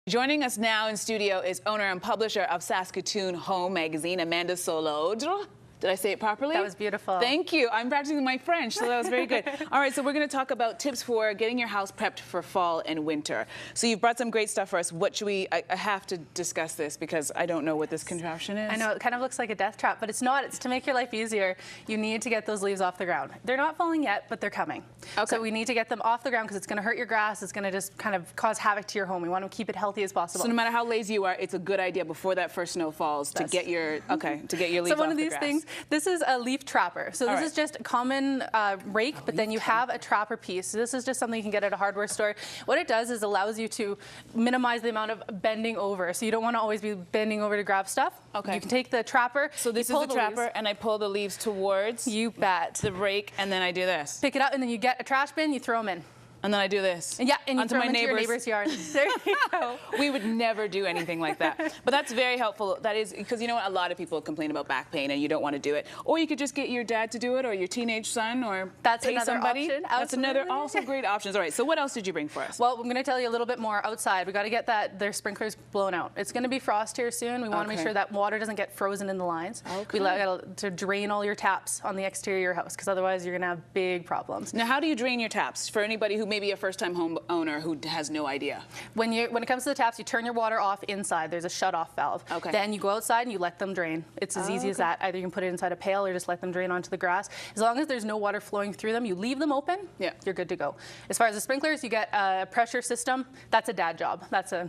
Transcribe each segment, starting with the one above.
Joining us now in studio is owner and publisher of Saskatoon HOME magazine, Amanda Soulodre. Did I say it properly? That was beautiful. Thank you. I'm practicing my French, so that was very good. All right, so we're going to talk about tips for getting your house prepped for fall and winter. So you've brought some great stuff for us. What should we, I have to discuss this because I don't know what this contraption is. I know, it kind of looks like a death trap, but it's not. It's to make your life easier. You need to get those leaves off the ground. They're not falling yet, but they're coming. Okay. So we need to get them off the ground because it's going to hurt your grass. It's going to just kind of cause havoc to your home. We want to keep it healthy as possible. So no matter how lazy you are, it's a good idea before that first snow falls to get your, to get your leaves off the grass. So one of these things, this is a leaf trapper. So this is just a common rake, but then you have a trapper piece. So this is just something you can get at a hardware store. What it does is allows you to minimize the amount of bending over. So you don't want to always be bending over to grab stuff. Okay. You can take the trapper. So this is the trapper, and I pull the leaves towards you bet the rake, and then I do this. Pick it up, and then you get a trash bin, you throw them in. And then I do this. Yeah, and you onto throw my them into your neighbor's yard. There you go. We would never do anything like that. But that's very helpful. That is, because you know what, a lot of people complain about back pain and you don't want to do it. Or you could just get your dad to do it, or your teenage son, or pay somebody. Option. That's another also great options. All right, so what else did you bring for us? Well, I'm going to tell you a little bit more outside. We got to get their sprinklers blown out. It's going to be frost here soon. We want to make sure that water doesn't get frozen in the lines. We got to drain all your taps on the exterior of your house, because otherwise you're going to have big problems. Now, how do you drain your taps for anybody who may be a first-time home owner who has no idea? When it comes to the taps, you turn your water off inside. There's a shut-off valve. Okay. Then you go outside and you let them drain. It's as easy as that. Either you can put it inside a pail or just let them drain onto the grass. As long as there's no water flowing through them, you leave them open. Yeah. You're good to go. As far as the sprinklers, you get a pressure system. That's a dad job. That's a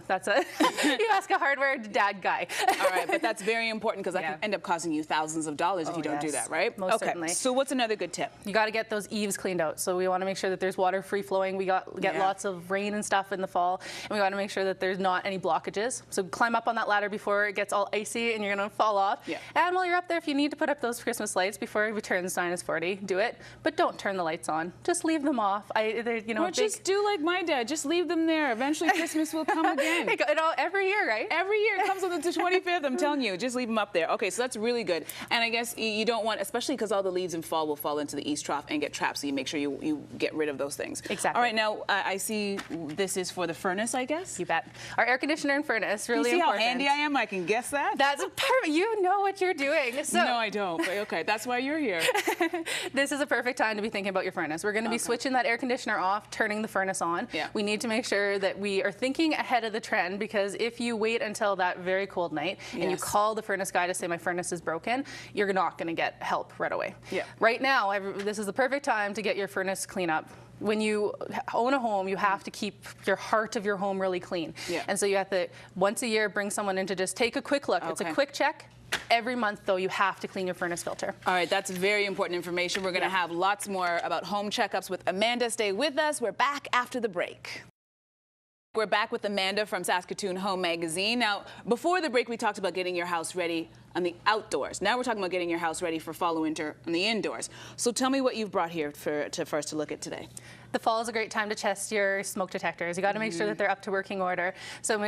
you ask a hardware dad guy. All right, but that's very important because that can end up costing you thousands of dollars if you don't do that, right? Most certainly. So what's another good tip? You got to get those eaves cleaned out. So we want to make sure that there's water free flowing. We get lots of rain and stuff in the fall, and we got to make sure that there's not any blockages. So climb up on that ladder before it gets all icy and you're going to fall off. Yeah. And while you're up there, if you need to put up those Christmas lights before return sign is 40, do it. But don't turn the lights on. Just leave them off. Or just do like my dad. Just leave them there. Eventually Christmas will come again. Every year, right? Every year. It comes on the 25th. I'm telling you. Just leave them up there. Okay, so that's really good. And I guess you don't want, especially because all the leaves in fall will fall into the east trough and get trapped, so you make sure you get rid of those things. Exactly. All right, now I see this is for the furnace, I guess? You bet. Our air conditioner and furnace, really important. You see how handy I am? I can guess that? That's perfect. You know what you're doing. So, no, I don't. But okay, that's why you're here. This is a perfect time to be thinking about your furnace. We're going to be switching that air conditioner off, turning the furnace on. Yeah. We need to make sure that we are thinking ahead of the trend, because if you wait until that very cold night and you call the furnace guy to say my furnace is broken, you're not going to get help right away. Yeah. Right now, this is the perfect time to get your furnace clean up. When you own a home, you have to keep your heart of your home really clean. Yeah. And so you have to, once a year, bring someone in to just take a quick look. It's a quick check. Every month, though, you have to clean your furnace filter. All right, that's very important information. We're going to have lots more about home checkups with Amanda. Stay with us. We're back after the break. We're back with Amanda from Saskatoon HOME magazine. Now, before the break, we talked about getting your house ready on the outdoors. Now we're talking about getting your house ready for fall and winter on the indoors. So tell me what you've brought here for us to look at today. The fall is a great time to test your smoke detectors. You got to make sure that they're up to working order. So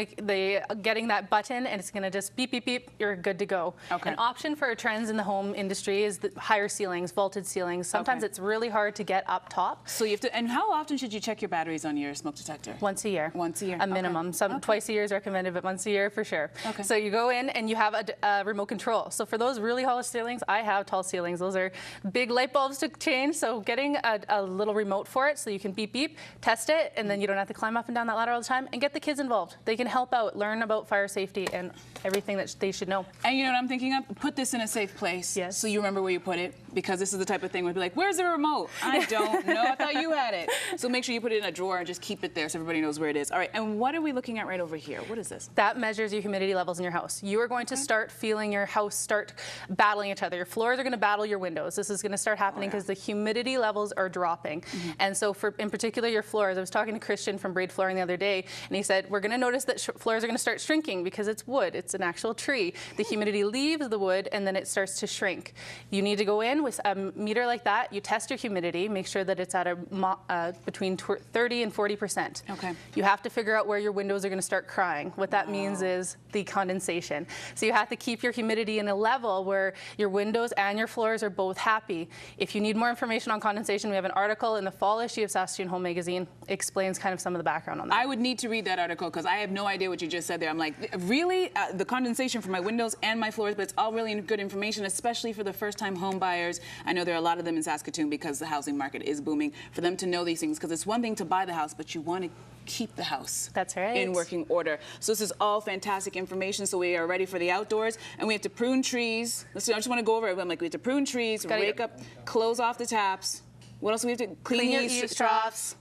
getting that button, and it's going to just beep, beep, beep, you're good to go. Okay. An option for trends in the home industry is the higher ceilings, vaulted ceilings. Sometimes it's really hard to get up top. So you have to, and how often should you check your batteries on your smoke detector? Once a year. Once a year. A minimum. Twice a year is recommended, but once a year for sure. Okay. So you go in and you have a remote control. So for those really tall ceilings, I have tall ceilings. Those are big light bulbs to change. So getting a little remote for it so you can beep, beep, test it, and then you don't have to climb up and down that ladder all the time, and get the kids involved. They can help out, learn about fire safety and everything that they should know. And you know what I'm thinking of? Put this in a safe place. Yes. So you remember where you put it, because this is the type of thing where you'd be like, where's the remote? I don't know. I thought you had it. So make sure you put it in a drawer and just keep it there so everybody knows where it is. All right, and what are we looking at right over here? What is this? That measures your humidity levels in your house. You are going to start feeling your house start battling each other. Your floors are going to battle your windows. This is going to start happening because the humidity levels are dropping. And so in particular your floors, I was talking to Christian from Braid Flooring the other day, and he said, we're going to notice that floors are going to start shrinking because it's wood. It's an actual tree. The humidity leaves the wood and then it starts to shrink. You need to go in with a meter like that, you test your humidity, make sure that it's at a between 30 and 40%. Okay. You have to figure out where your windows are going to start crying. What that means is the condensation. So you have to keep your humidity in a level where your windows and your floors are both happy. If you need more information on condensation, we have an article in the fall issue of Saskatoon Home magazine. It explains kind of some of the background on that. I would need to read that article because I have no idea what you just said there. I'm like, really? The condensation for my windows and my floors, but it's all really good information, especially for the first-time home buyers. I know there are a lot of them in Saskatoon because the housing market is booming, for them to know these things, because it's one thing to buy the house, but you want to keep the house in working order. So this is all fantastic information. So we are ready for the outdoors, and we have to prune trees. I just want to go over it. I'm like, we have to prune trees, rake up, close off the taps. What else do we have to clean your eaves troughs?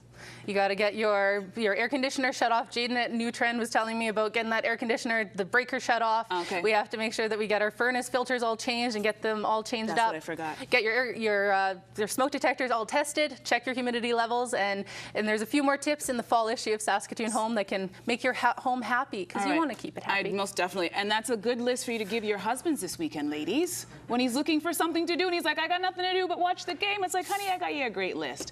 You got to get your air conditioner shut off. Jaden at New Trend was telling me about getting that air conditioner, the breaker shut off. Okay. We have to make sure that we get our furnace filters all changed and get them all changed up. That's what I forgot. Get your smoke detectors all tested. Check your humidity levels, and there's a few more tips in the fall issue of Saskatoon Home that can make your home happy, because you want to keep it happy. Most definitely, and that's a good list for you to give your husbands this weekend, ladies. When he's looking for something to do and he's like, I got nothing to do but watch the game. It's like, honey, I got you a great list.